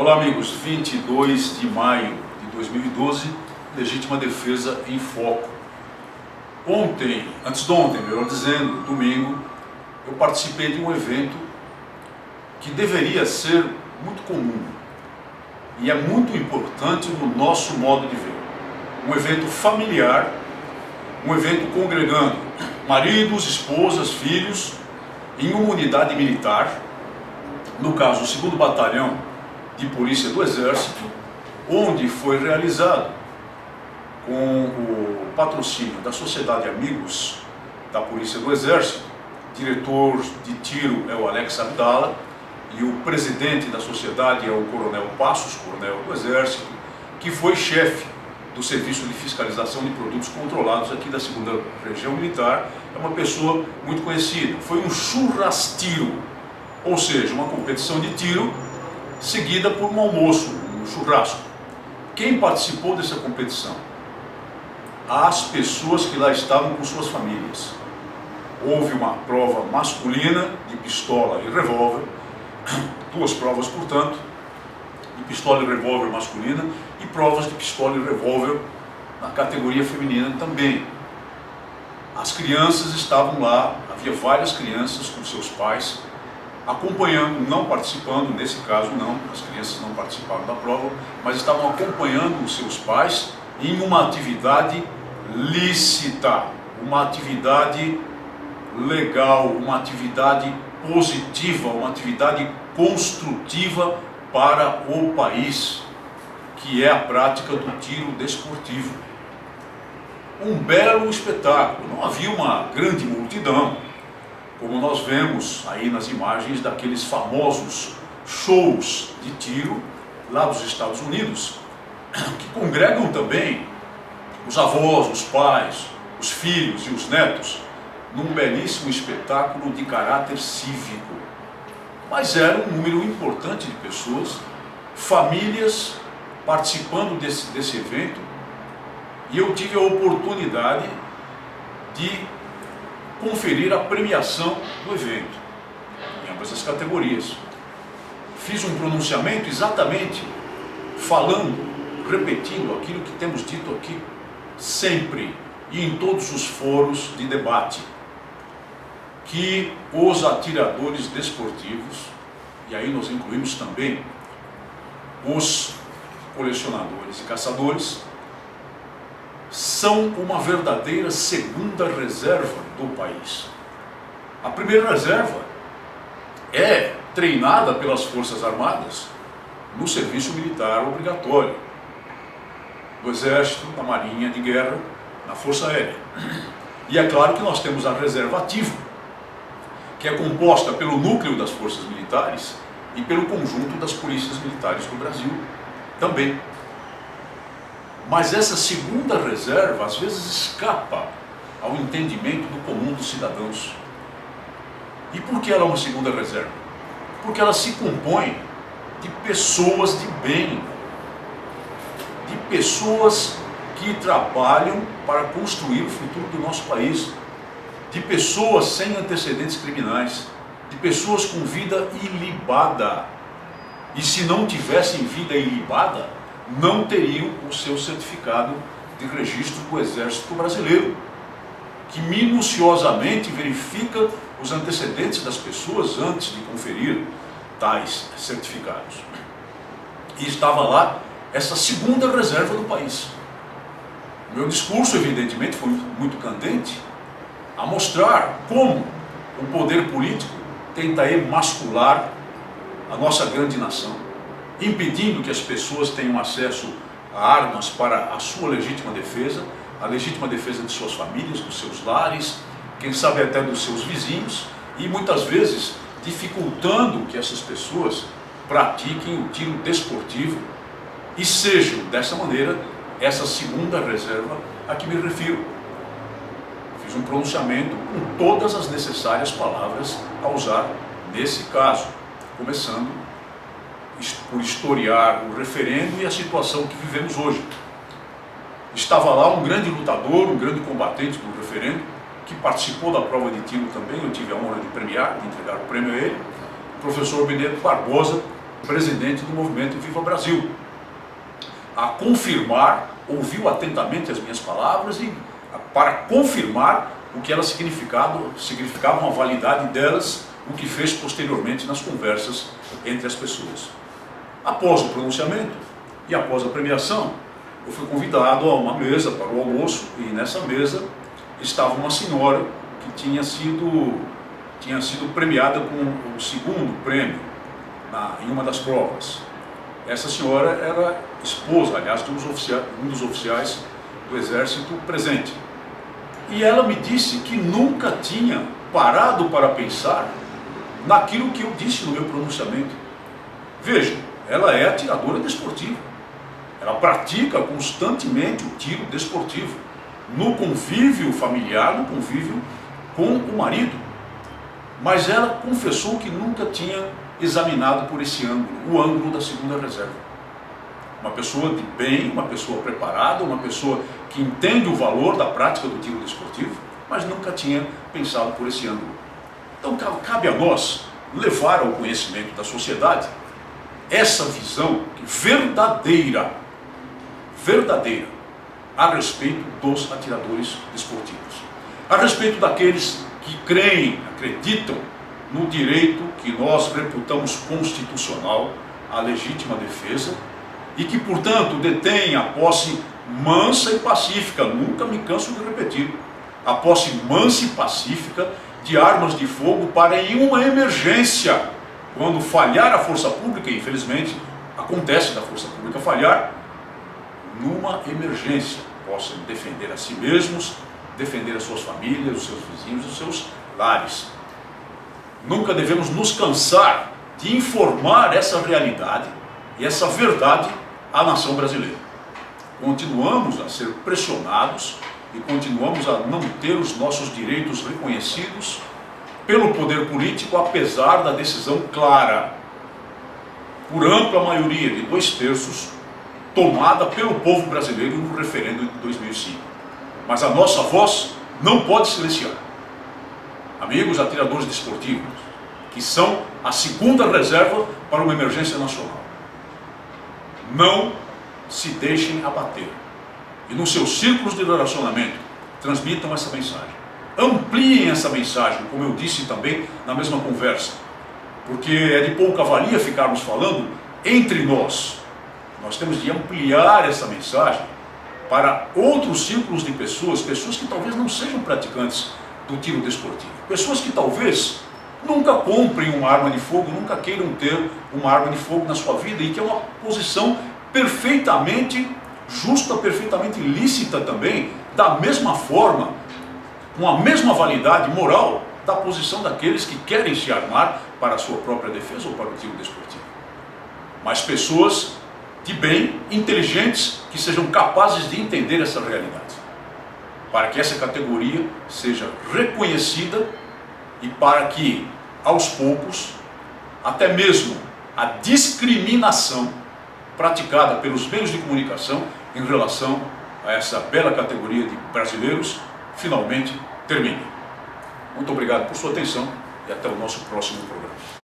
Olá amigos, 22 de maio de 2012, Legítima Defesa em Foco. Antes de ontem, melhor dizendo, domingo, eu participei de um evento que deveria ser muito comum e é muito importante no nosso modo de ver. Um evento familiar, um evento congregando maridos, esposas, filhos, em uma unidade militar, no caso o 2º Batalhão de Polícia do Exército, onde foi realizado com o patrocínio da Sociedade Amigos da Polícia do Exército. Diretor de tiro é o Alex Abdala e o presidente da sociedade é o Coronel Passos, coronel do Exército, que foi chefe do Serviço de Fiscalização de Produtos Controlados aqui da 2ª Região Militar. É uma pessoa muito conhecida. Foi um churrastiro, ou seja, uma competição de tiro seguida por um almoço, um churrasco. Quem participou dessa competição? As pessoas que lá estavam com suas famílias. Houve uma prova masculina de pistola e revólver, 2 provas, portanto, de pistola e revólver masculina, e provas de pistola e revólver na categoria feminina também. As crianças estavam lá, havia várias crianças com seus pais, acompanhando, não participando, nesse caso não, as crianças não participaram da prova, mas estavam acompanhando os seus pais em uma atividade lícita, uma atividade legal, uma atividade positiva, uma atividade construtiva para o país, que é a prática do tiro desportivo. Um belo espetáculo, não havia uma grande multidão, como nós vemos aí nas imagens daqueles famosos shows de tiro lá dos Estados Unidos, que congregam também os avós, os pais, os filhos e os netos, num belíssimo espetáculo de caráter cívico. Mas era um número importante de pessoas, famílias participando desse evento, e eu tive a oportunidade de conferir a premiação do evento, em ambas as categorias. Fiz um pronunciamento exatamente falando, repetindo aquilo que temos dito aqui sempre e em todos os foros de debate, que os atiradores desportivos, e aí nós incluímos também os colecionadores e caçadores, são uma verdadeira segunda reserva do país. A primeira reserva é treinada pelas Forças Armadas no serviço militar obrigatório, do Exército, da Marinha de Guerra, na Força Aérea. E é claro que nós temos a reserva ativa, que é composta pelo núcleo das Forças Militares e pelo conjunto das polícias militares do Brasil também. Mas essa segunda reserva às vezes escapa ao entendimento do comum dos cidadãos. E por que ela é uma segunda reserva? Porque ela se compõe de pessoas de bem, de pessoas que trabalham para construir o futuro do nosso país, de pessoas sem antecedentes criminais, de pessoas com vida ilibada. E se não tivessem vida ilibada, não teriam o seu certificado de registro do Exército Brasileiro, que minuciosamente verifica os antecedentes das pessoas antes de conferir tais certificados. E estava lá essa segunda reserva do país. Meu discurso, evidentemente, foi muito candente, a mostrar como o poder político tenta emascular a nossa grande nação, impedindo que as pessoas tenham acesso a armas para a sua legítima defesa, a legítima defesa de suas famílias, dos seus lares, quem sabe até dos seus vizinhos, e muitas vezes dificultando que essas pessoas pratiquem o tiro desportivo e sejam, dessa maneira, essa segunda reserva a que me refiro. Fiz um pronunciamento com todas as necessárias palavras a usar nesse caso, começando por historiar o referendo e a situação que vivemos hoje. Estava lá um grande lutador, um grande combatente do referendo, que participou da prova de tiro também. Eu tive a honra de premiar, de entregar o prêmio a ele, o professor Benedito Barbosa, presidente do movimento Viva Brasil, a confirmar, ouviu atentamente as minhas palavras e para confirmar o que elas significavam, a validade delas, o que fez posteriormente nas conversas entre as pessoas. Após o pronunciamento e após a premiação, eu fui convidado a uma mesa para o almoço e nessa mesa estava uma senhora que tinha sido premiada com o segundo prêmio em uma das provas. Essa senhora era esposa, aliás, de um dos oficiais do Exército presente. E ela me disse que nunca tinha parado para pensar naquilo que eu disse no meu pronunciamento. Vejam, ela é atiradora desportiva. Ela pratica constantemente o tiro desportivo, no convívio familiar, no convívio com o marido. Mas ela confessou que nunca tinha examinado por esse ângulo, o ângulo da segunda reserva. Uma pessoa de bem, uma pessoa preparada, uma pessoa que entende o valor da prática do tiro desportivo, mas nunca tinha pensado por esse ângulo. Então cabe a nós levar ao conhecimento da sociedade essa visão verdadeira a respeito dos atiradores desportivos, a respeito daqueles que creem, acreditam no direito que nós reputamos constitucional à legítima defesa e que, portanto, detêm a posse mansa e pacífica, nunca me canso de repetir, a posse mansa e pacífica de armas de fogo para, em uma emergência, quando falhar a força pública, e infelizmente acontece da força pública falhar, numa emergência, possam defender a si mesmos, defender as suas famílias, os seus vizinhos, os seus lares. Nunca devemos nos cansar de informar essa realidade e essa verdade à nação brasileira. Continuamos a ser pressionados e continuamos a não ter os nossos direitos reconhecidos pelo poder político, apesar da decisão clara, por ampla maioria de 2/3, tomada pelo povo brasileiro no referendo de 2005. Mas a nossa voz não pode silenciar. Amigos atiradores desportivos, que são a segunda reserva para uma emergência nacional, não se deixem abater. E nos seus círculos de relacionamento, transmitam essa mensagem. Ampliem essa mensagem, como eu disse também na mesma conversa, porque é de pouca valia ficarmos falando entre nós. Nós temos de ampliar essa mensagem para outros círculos de pessoas que talvez não sejam praticantes do tiro desportivo, pessoas que talvez nunca comprem uma arma de fogo, nunca queiram ter uma arma de fogo na sua vida, e que é uma posição perfeitamente justa, perfeitamente lícita também, da mesma forma, com a mesma validade moral da posição daqueles que querem se armar para a sua própria defesa ou para o tiro desportivo. Mas pessoas de bem, inteligentes, que sejam capazes de entender essa realidade, para que essa categoria seja reconhecida e para que, aos poucos, até mesmo a discriminação praticada pelos meios de comunicação em relação a essa bela categoria de brasileiros finalmente termine. Muito obrigado por sua atenção e até o nosso próximo programa.